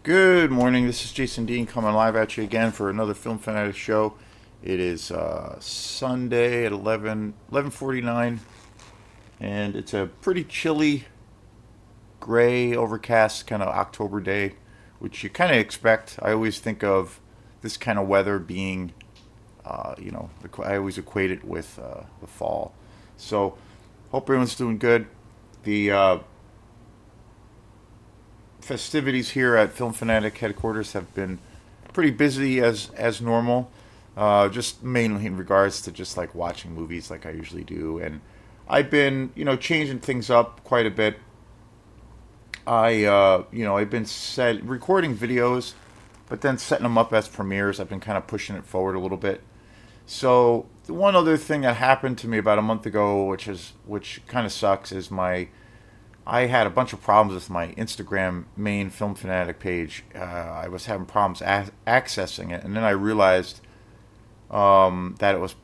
Good morning. This is Jason Dean coming live at you again for another Film Fanatic show. It is Sunday at 11:49, and it's a pretty chilly, gray, overcast kind of October day, which you kind of expect. I always think of this kind of weather being, I always equate it with the fall. So, hope everyone's doing good. The festivities here at Film Fanatic headquarters have been pretty busy as normal. Just mainly in regards to just like watching movies like I usually do, and I've been changing things up quite a bit. I've been recording videos, but then setting them up as premieres. I've been kind of pushing it forward a little bit. So the one other thing that happened to me about a month ago, which kind of sucks, is my I had a bunch of problems with my Instagram main Film Fanatic page. I was having problems accessing it, and then I realized that it was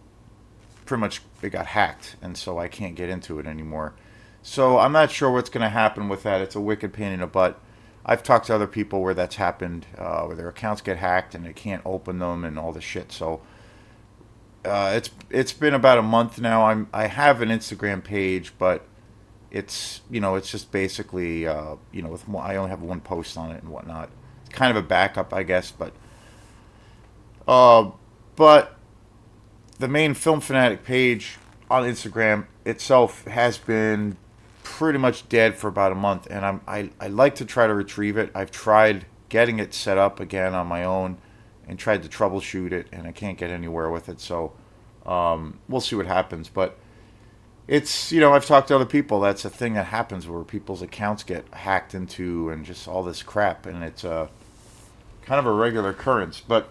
pretty much it got hacked, and so I can't get into it anymore. So I'm not sure what's going to happen with that. It's a wicked pain in the butt. I've talked to other people where that's happened, where their accounts get hacked and they can't open them and all this shit. So it's been about a month now. I have an Instagram page, but it's just basically I only have one post on it and whatnot. It's kind of a backup, I guess, uh, but the main Film Fanatic page on Instagram itself has been pretty much dead for about a month, and I like to try to retrieve it. I've tried getting it set up again on my own and tried to troubleshoot it, and I can't get anywhere with it. So we'll see what happens, but I've talked to other people. That's a thing that happens where people's accounts get hacked into and just all this crap, and it's kind of a regular occurrence. But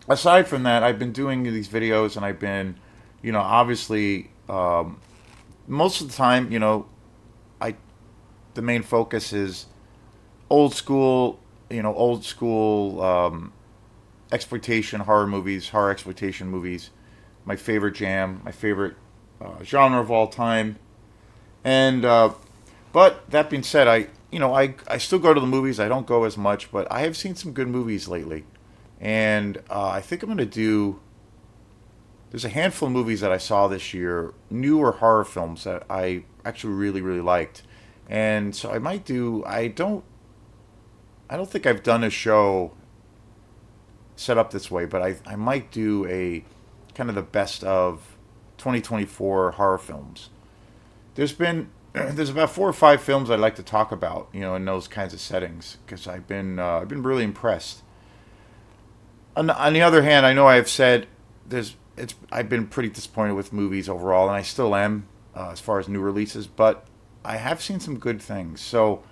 aside from that, I've been doing these videos, and I've been, obviously, most of the time, I the main focus is old school, old school exploitation horror movies, horror exploitation movies. My favorite jam, my favorite genre of all time. And but that being said, I still go to the movies. I don't go as much, but I have seen some good movies lately, and I think I'm gonna do. There's a handful of movies that I saw this year, newer horror films that I actually really really liked, and so I might do. I don't think I've done a show set up this way, but I might do a kind of the best of 2024 horror films. There's about 4 or 5 films I'd like to talk about, in those kinds of settings because I've been really impressed. On the other hand, I know I've said there's it's I've been pretty disappointed with movies overall, and I still am as far as new releases, but I have seen some good things. So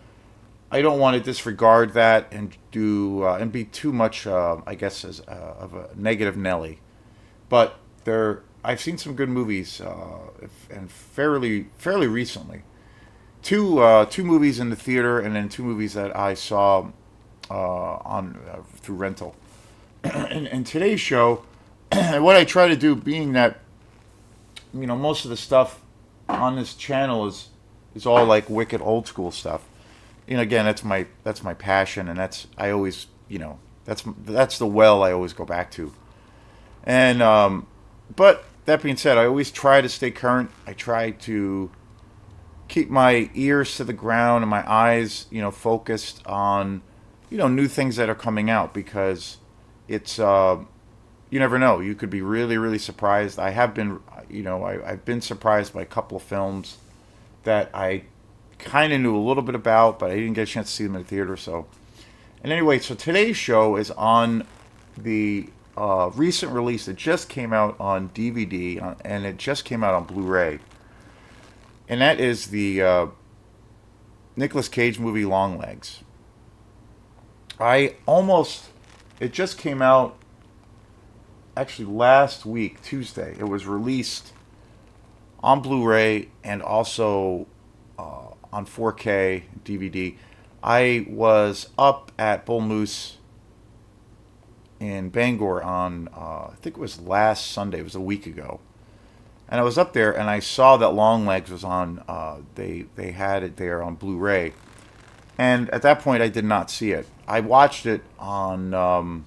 I don't want to disregard that and do and be too much, I guess, as of a negative Nelly. But I've seen some good movies, and fairly recently. Two movies in the theater, and then 2 movies that I saw on through rental. And today's show, what I try to do, being that most of the stuff on this channel is all like wicked old school stuff. Again, that's my passion, and that's I always that's the well I always go back to. And but that being said, I always try to stay current. I try to keep my ears to the ground and my eyes, focused on, new things that are coming out because it's you never know. You could be really, really surprised. I have been, I've been surprised by a couple of films that I kind of knew a little bit about, but I didn't get a chance to see them in the theater. So, and anyway, so today's show is on the recent release that just came out on DVD, and it just came out on Blu-ray, and that is the Nicolas Cage movie Longlegs. I almost it just came out actually last week, Tuesday. It was released on Blu-ray and also on 4K DVD. I was up at Bull Moose in Bangor on I think it was last Sunday. It was a week ago, and I was up there and I saw that Longlegs was on. They had it there on Blu-ray, And at that point, I did not see it. I watched it on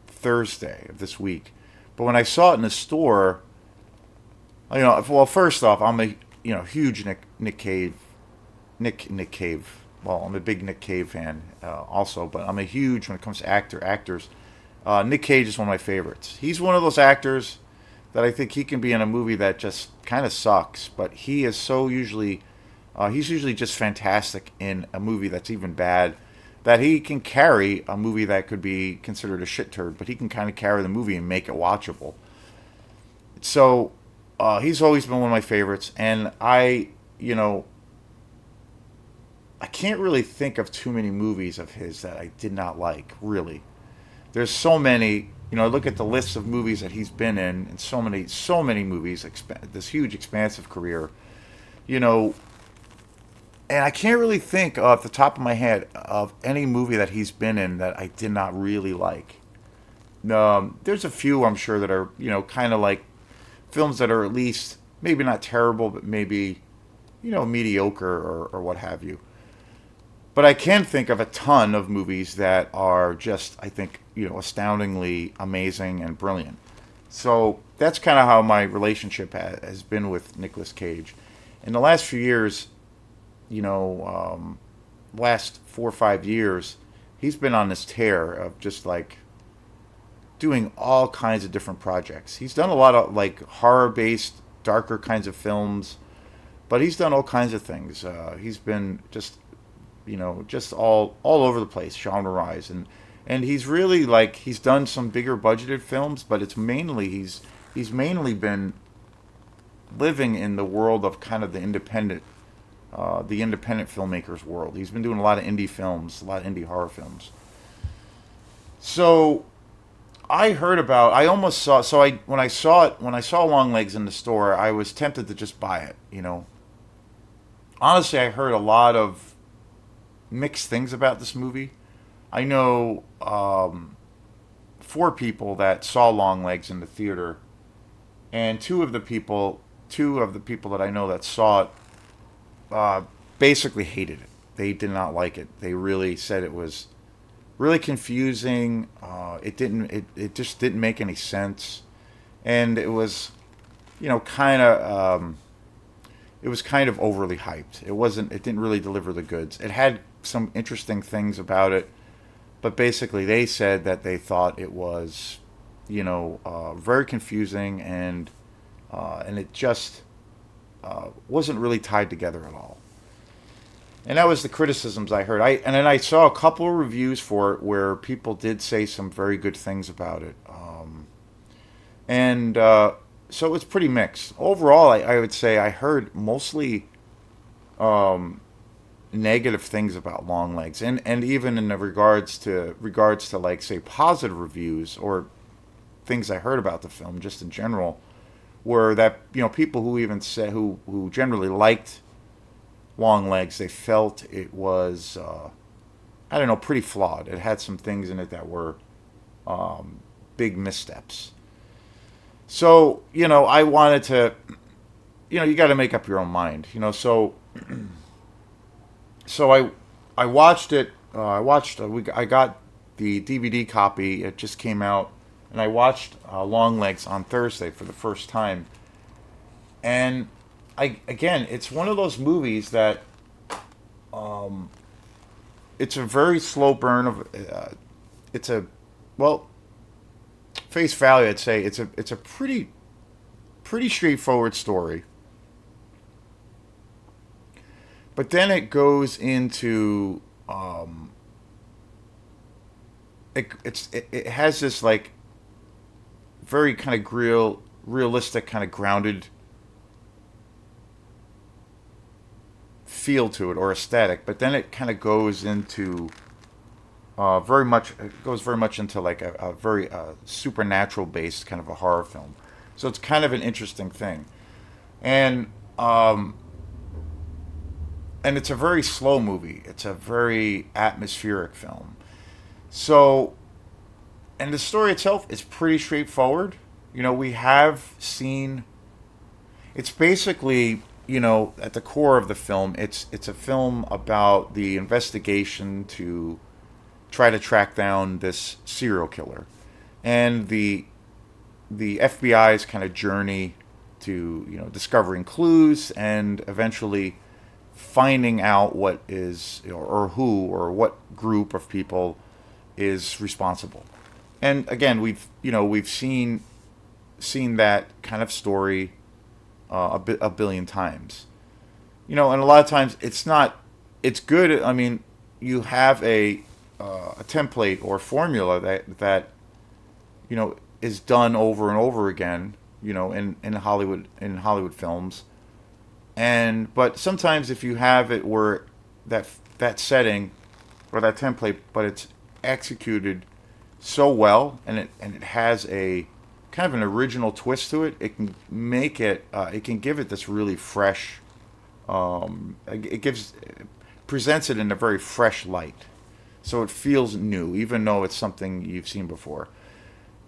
Thursday of this week, but when I saw it in the store, well, first off, I'm a huge Nick Cave Nick Cave. Well, I'm a big Nick Cave fan also, but I'm a huge when it comes to actors. Nick Cage is one of my favorites. He's one of those actors that I think he can be in a movie that just kind of sucks, but he is so usually he's usually just fantastic in a movie that's even bad. That he can carry a movie that could be considered a shit turd, but he can kind of carry the movie and make it watchable. So he's always been one of my favorites, and you know, I can't really think of too many movies of his that I did not like. Really, there's so many. I look at the list of movies that he's been in, and so many movies. This huge, expansive career. You know, and I can't really think off the top of my head of any movie that he's been in that I did not really like. There's a few I'm sure that are kind of like films that are at least maybe not terrible, but maybe mediocre or what have you. But I can think of a ton of movies that are just, I think, astoundingly amazing and brilliant. So that's kind of how my relationship has been with Nicolas Cage. In the last few years, you know, last 4 or 5 years, he's been on this tear of just like doing all kinds of different projects. He's done a lot of like horror based, darker kinds of films, but he's done all kinds of things. He's been just all over the place, genre wise, and he's really like he's done some bigger budgeted films, but it's mainly he's mainly been living in the world of kind of the independent filmmakers world. He's been doing a lot of indie films, a lot of indie horror films. So I almost saw. So I when I saw Long Legs in the store, I was tempted to just buy it. Honestly, I heard a lot of mixed things about this movie. I know four people that saw Long Legs in the theater, and two of the people that I know that saw it, basically hated it. They did not like it. They really said it was really confusing. It just didn't make any sense, and it was, kind of it was kind of overly hyped. It didn't really deliver the goods. It had some interesting things about it, but basically they said that they thought it was, very confusing and it just wasn't really tied together at all. And that was the criticisms I heard. And then I saw a couple of reviews for it where people did say some very good things about it. And so it was pretty mixed. Overall, I would say I heard mostly negative things about Long Legs, and even in the regards to like say positive reviews or things I heard about the film just in general were that people who even said who generally liked Long Legs, they felt it was I don't know, pretty flawed. It had some things in it that were big missteps. So I wanted to you got to make up your own mind. So I watched it. I got the DVD copy. It just came out, and I watched Long Legs on Thursday for the first time. And it's one of those movies that it's a very slow burn of. It's a well, face value. I'd say it's a pretty straightforward story. But then it goes into it has this like very kind of realistic kind of grounded feel to it or aesthetic. But then it kind of goes into it goes very much into like a very supernatural based kind of a horror film. So it's kind of an interesting thing, and um, and it's a very slow movie. It's a very atmospheric film. So, and the story itself is pretty straightforward. We have seen. It's basically at the core of the film, it's a film about the investigation to try to track down this serial killer, and the FBI's kind of journey to discovering clues and eventually finding out what is or who or what group of people is responsible. And again, we've seen that kind of story a billion times. And a lot of times it's not. It's good. I mean, you have a template or formula that is done over and over again. In Hollywood films, and but sometimes if you have it where that setting or that template, but it's executed so well, and it has a kind of an original twist to it, it can make it it can give it this really fresh it gives presents it in a very fresh light, so it feels new even though it's something you've seen before.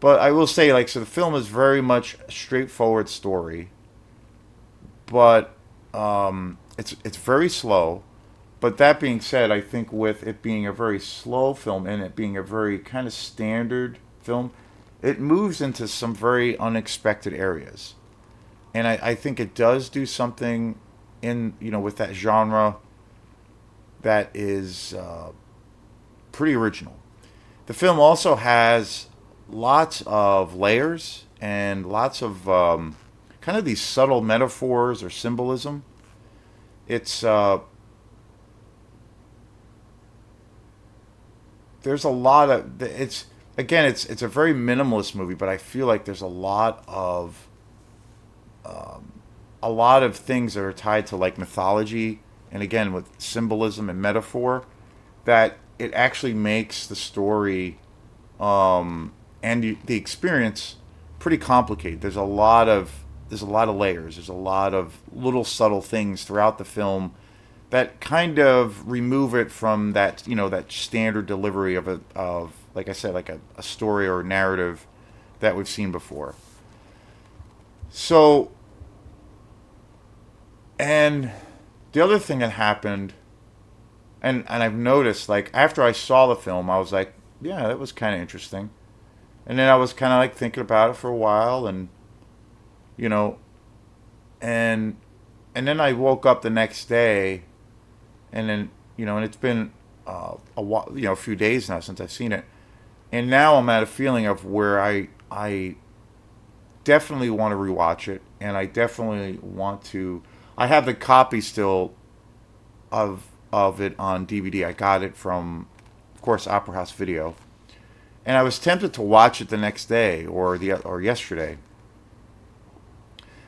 But I will say, like, so the film is very much a straightforward story, but it's very slow. But that being said, I think with it being a very slow film and it being a very kind of standard film, it moves into some very unexpected areas, and I think it does do something in with that genre that is pretty original. The film also has lots of layers and lots of kind of these subtle metaphors or symbolism. It's there's a lot of it's again it's a very minimalist movie, but I feel like there's a lot of things that are tied to like mythology and again with symbolism and metaphor that it actually makes the story and the experience pretty complicated. There's a lot of layers. There's a lot of little subtle things throughout the film that kind of remove it from that standard delivery of like I said, like a story or a narrative that we've seen before. So, and the other thing that happened, and I've noticed, like, after I saw the film, I was like, yeah, that was kind of interesting. And then I was kind of like thinking about it for a while, and you know, and and then I woke up the next day, and then and it's been a while, a few days now since I've seen it, and now I'm at a feeling of where I definitely want to rewatch it, and I definitely want to. I have the copy still of it on DVD. I got it from, of course, Opera House Video, and I was tempted to watch it the next day or yesterday,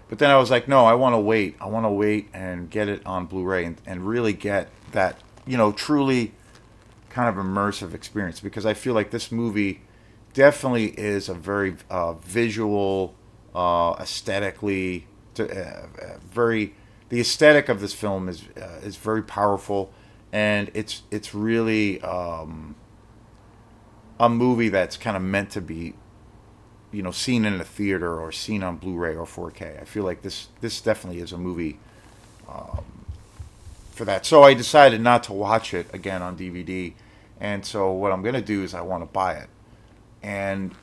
but then I was like, no, I want to wait. I want to wait and get it on Blu-ray and really get that truly kind of immersive experience, because I feel like this movie definitely is a very visual, aesthetically, very. The aesthetic of this film is very powerful, and it's really a movie that's kind of meant to be seen in a theater or seen on Blu-ray or 4K. I feel like this definitely is a movie for that. So I decided not to watch it again on DVD, and so what I'm gonna do is I want to buy it, and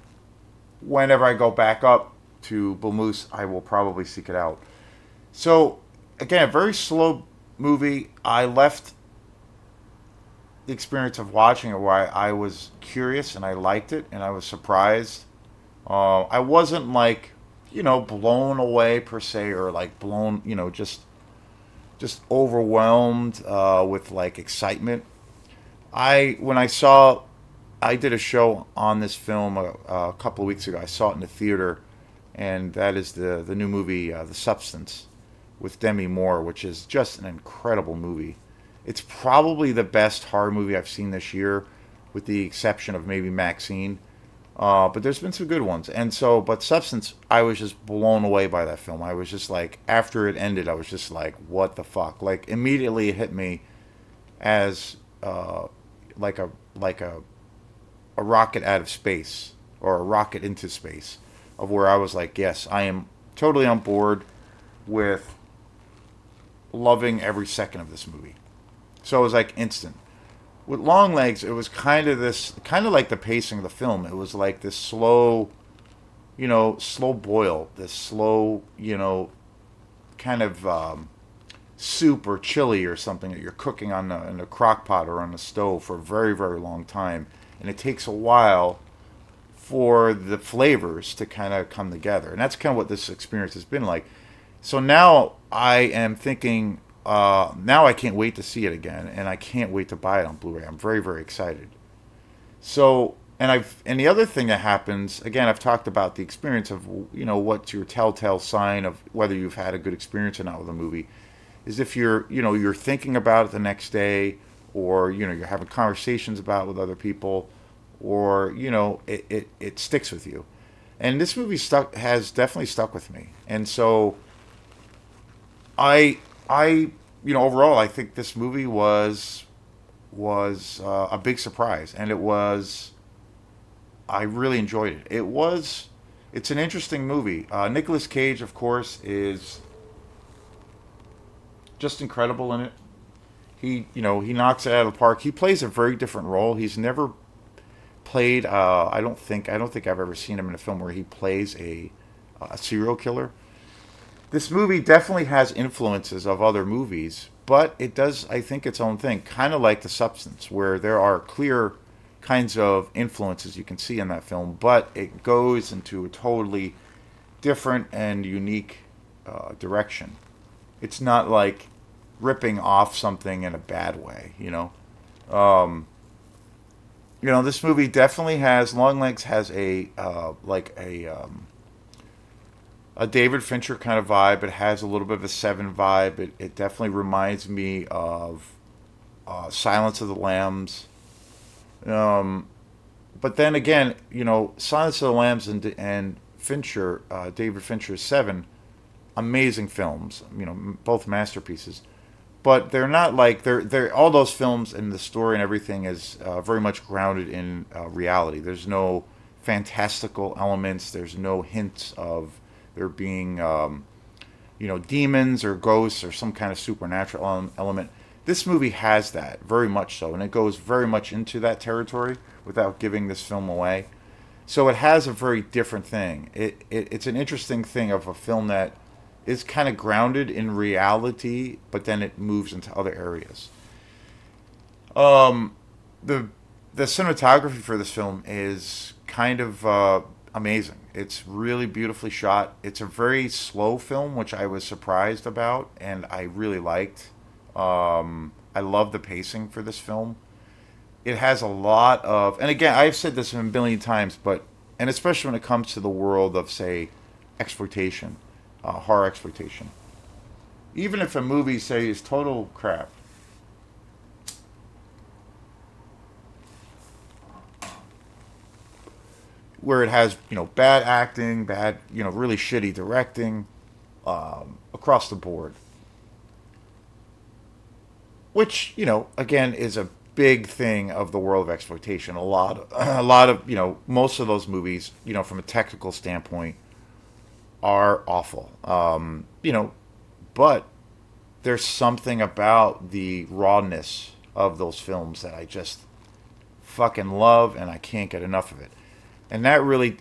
whenever I go back up to Bull Moose, I will probably seek it out. So again, a very slow movie. I left the experience of watching it where I was curious and I liked it and I was surprised. I wasn't like blown away per se, or like blown just overwhelmed with like excitement. I did a show on this film a couple of weeks ago. I saw it in the theater, and that is the new movie, The Substance, with Demi Moore, which is just an incredible movie. It's probably the best horror movie I've seen this year, with the exception of maybe Maxine. But there's been some good ones, and so but Substance, I was just blown away by that film. I was just like, after it ended, I was just like, what the fuck? Like immediately it hit me as like a rocket out of space, or a rocket into space, of where I was like, yes, I am totally on board with loving every second of this movie. So it was like instant. With Long Legs, it was kind of this, kind of like the pacing of the film. It was like this slow, slow boil, this slow, kind of soup or chili or something that you're cooking in a crock pot or on the stove for a very, very long time. And it takes a while for the flavors to kind of come together. And that's kind of what this experience has been like. So now I am thinking, now I can't wait to see it again, and I can't wait to buy it on Blu-ray. I'm very, very excited. So, and the other thing that happens, again, I've talked about the experience of, what's your telltale sign of whether you've had a good experience or not with a movie, is if you're thinking about it the next day, or, you're having conversations about it with other people, or, it sticks with you. And this movie has definitely stuck with me. And so I overall I think this movie was a big surprise, and I really enjoyed it. It's an interesting movie. Nicolas Cage, of course, is just incredible in it. He knocks it out of the park. He plays a very different role. He's never played. I don't think I've ever seen him in a film where he plays a serial killer. This movie definitely has influences of other movies, but it does, I think, its own thing. Kind of like The Substance, where there are clear kinds of influences you can see in that film, but it goes into a totally different and unique direction. It's not like ripping off something in a bad way. Um, this movie definitely has Longlegs has a David Fincher kind of vibe. It has a little bit of a Seven vibe. It definitely reminds me of Silence of the Lambs. Um, but then again, Silence of the Lambs and Fincher, David Fincher's Seven, amazing films. Both masterpieces. But they're not like they're all those films and the story and everything is very much grounded in reality. There's no fantastical elements. There's no hints of there being demons or ghosts or some kind of supernatural element. This movie has that very much so, and it goes very much into that territory without giving this film away. So it has a very different thing. It's an interesting thing of a film that is kind of grounded in reality, but then it moves into other areas. Um, the the cinematography for this film is kind of amazing. It's really beautifully shot. It's a very slow film, which I was surprised about, and I really liked. I love the pacing for this film. It has a lot of, and again, I've said this a million times, but and especially when it comes to the world of, say, exploitation, horror exploitation. Even if a movie, say, is total crap, where it has bad acting, bad really shitty directing, across the board, which again is a big thing of the world of exploitation. A lot of most of those movies from a technical standpoint are awful. But there's something about the rawness of those films that I just fucking love, and I can't get enough of it. And that really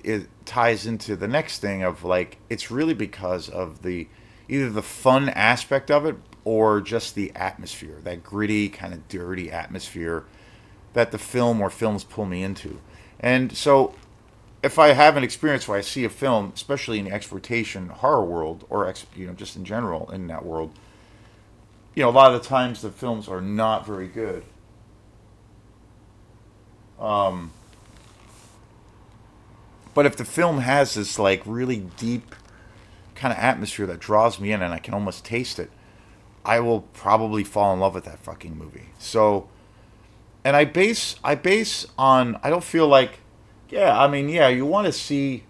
ties into the next thing of, like, it's really because of the either the fun aspect of it or just the atmosphere, that gritty kind of dirty atmosphere that the film or films pull me into. And so if I have an experience where I see a film, especially in the exploitation horror world, or just in general in that world, a lot of the times the films are not very good. Um, but if the film has this, like, really deep kind of atmosphere that draws me in, and I can almost taste it, I will probably fall in love with that fucking movie. So, and I base on, I don't feel like, yeah, I mean, yeah, you want to see,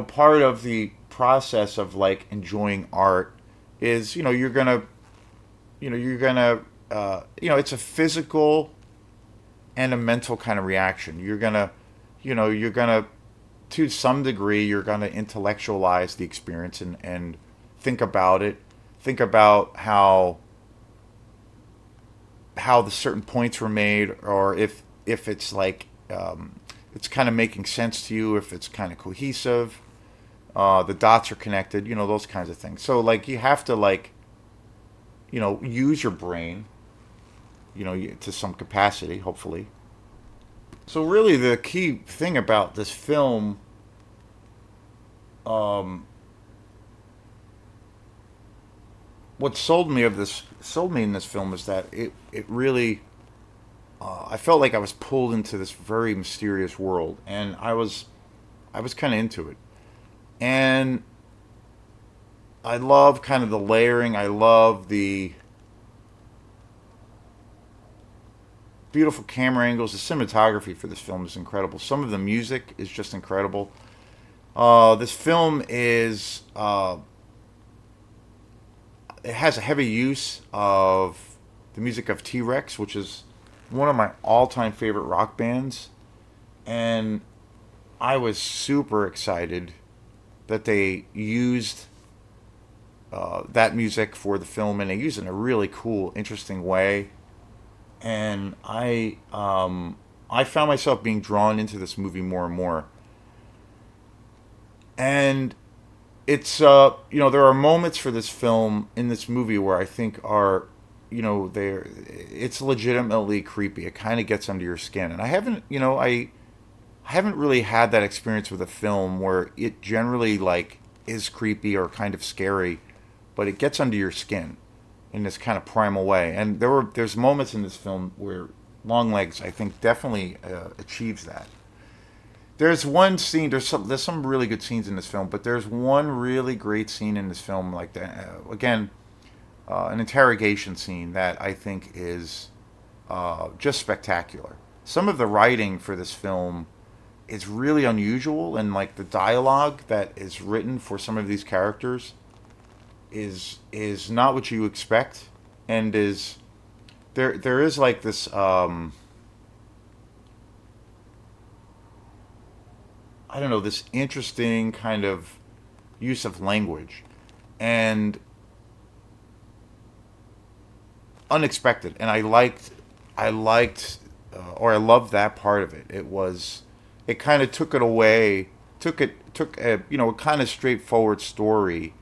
part of the process of, like, enjoying art is, it's a physical and a mental kind of reaction. You're gonna, to some degree, you're gonna intellectualize the experience and think about it, think about how the certain points were made, or if it's like it's kind of making sense to you, if it's kind of cohesive, the dots are connected, those kinds of things. So like you have to like use your brain, to some capacity, hopefully. So really, the key thing about this film, um, what sold me in this film is that it really I felt like I was pulled into this very mysterious world, and I was kind of into it, and I love kind of the layering. I love the beautiful camera angles. The cinematography for this film is incredible. Some of the music is just incredible. This film is it has a heavy use of the music of T Rex, which is one of my all-time favorite rock bands, and I was super excited that they used that music for the film, and they used it in a really cool, interesting way. And I found myself being drawn into this movie more and more. And it's there are moments for this film in this movie where I think are they're it's legitimately creepy. It kind of gets under your skin, and I haven't really had that experience with a film where it generally like is creepy or kind of scary, but it gets under your skin in this kind of primal way. And there's moments in this film where Longlegs, I think, definitely achieves that. There's one scene. There's some really good scenes in this film, but there's one really great scene in this film, like that. Again, an interrogation scene that I think is just spectacular. Some of the writing for this film is really unusual, and like the dialogue that is written for some of these characters is not what you expect, and is there is like this I don't know, this interesting kind of use of language, and unexpected, and I loved that part of it. It kind of took it away, took a a kind of straightforward story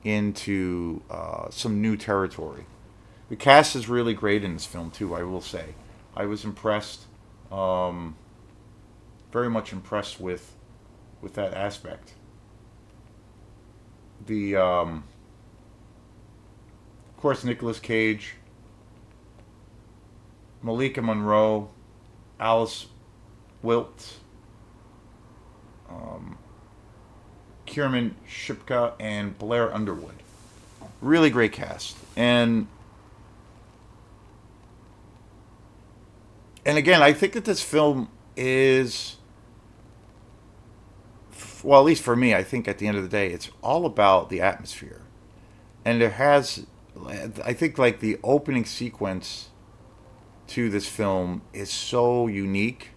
into some new territory. The cast is really great in this film too. I will say, I was impressed, um, very much impressed with that aspect. The Of course, Nicolas Cage, Malika Monroe, Alice Wilt, um, Kierman Shipka, and Blair Underwood. Really great cast, and again, I think that this film is, well, at least for me, I think at the end of the day, it's all about the atmosphere, and there has, I think, like the opening sequence to this film is so unique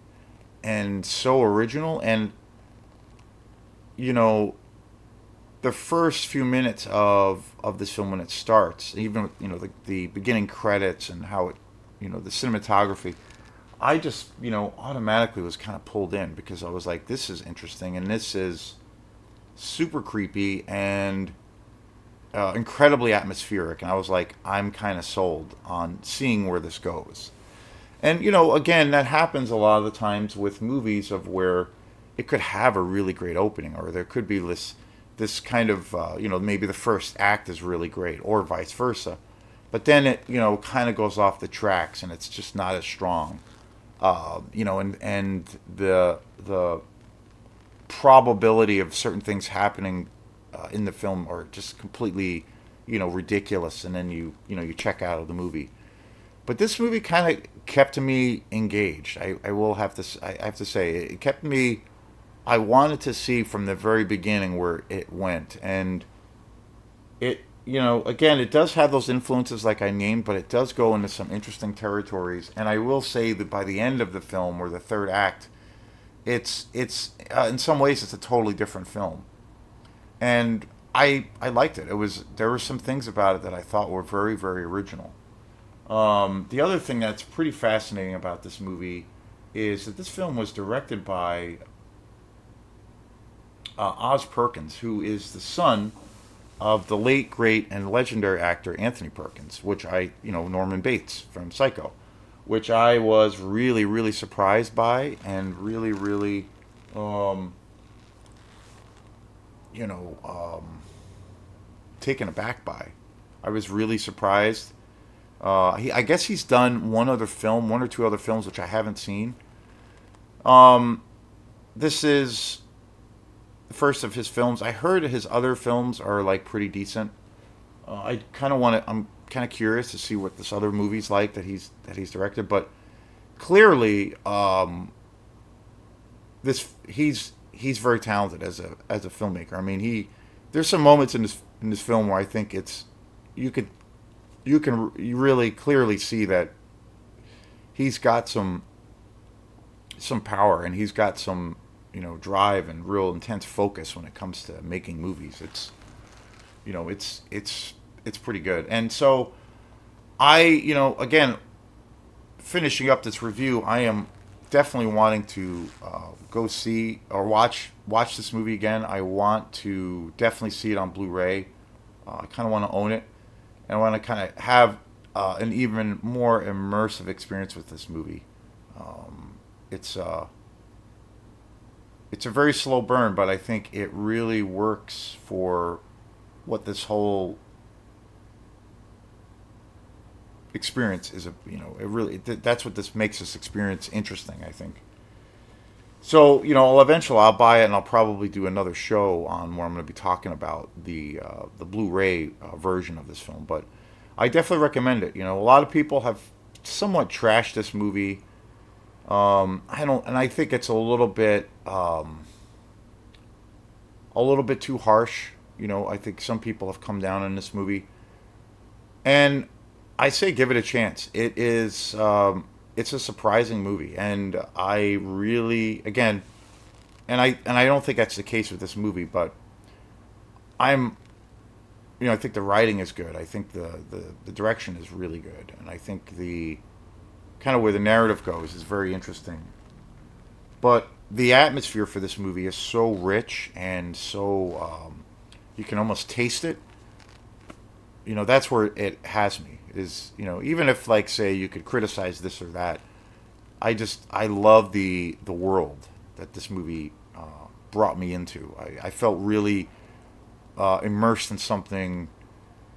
and so original, and you know the first few minutes of this film when it starts, even the beginning credits and how it, the cinematography, I just automatically was kind of pulled in because I was like, this is interesting, and this is super creepy and incredibly atmospheric, and I was like, I'm kind of sold on seeing where this goes. And again, that happens a lot of the times with movies of where it could have a really great opening, or there could be this kind of maybe the first act is really great, or vice versa, but then it kind of goes off the tracks and it's just not as strong. And the probability of certain things happening in the film are just completely ridiculous, and then you check out of the movie. But this movie kind of kept me engaged. I will have to I have to say it kept me. I wanted to see from the very beginning where it went, and it again, it does have those influences like I named, but it does go into some interesting territories. And I will say that by the end of the film, or the third act, it's in some ways it's a totally different film. And I liked it. It was there were some things about it that I thought were very very original. The other thing that's pretty fascinating about this movie is that this film was directed by Oz Perkins, who is the son of the late great and legendary actor Anthony Perkins, which Norman Bates from Psycho, which I was really really surprised by and really really um, you know taken aback by. I was really surprised. I guess he's done one or two other films which I haven't seen. Um, this is the first of his films. I heard his other films are like pretty decent. I kind of want to. I'm kind of curious to see what this other movie's like that he's directed. But clearly, he's very talented as a filmmaker. I mean, he there's some moments in this film where I think it's you could you really clearly see that he's got some power and he's got some drive and real intense focus when it comes to making movies. It's pretty good. And so again, finishing up this review, I am definitely wanting to go see or watch this movie again. I want to definitely see it on Blu-ray. I kind of want to own it, and I want to kind of have an even more immersive experience with this movie. It's it's a very slow burn, but I think it really works for what this whole experience is. That's what this makes this experience interesting, I think. So I'll buy it and I'll probably do another show on where I'm going to be talking about the Blu-ray version of this film. But I definitely recommend it. A lot of people have somewhat trashed this movie. I don't, and I think it's a little bit too harsh. I think some people have come down on this movie, and I say give it a chance. It's a surprising movie, and I really, again, and I don't think that's the case with this movie, but I'm, I think the writing is good. I think the direction is really good, and I think the kind of where the narrative goes is very interesting. But the atmosphere for this movie is so rich and so you can almost taste it. That's where it has me. Is even if like say you could criticize this or that, I love the world that this movie brought me into. I felt really immersed in something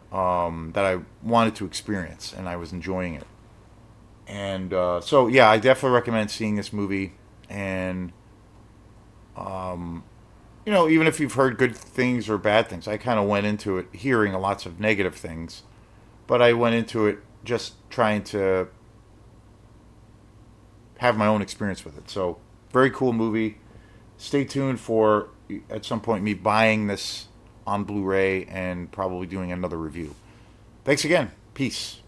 that I wanted to experience, and I was enjoying it. And so yeah, I definitely recommend seeing this movie. And even if you've heard good things or bad things, I kind of went into it hearing lots of negative things, but I went into it just trying to have my own experience with it. So very cool movie. Stay tuned for at some point me buying this on Blu-ray and probably doing another review. Thanks again. Peace.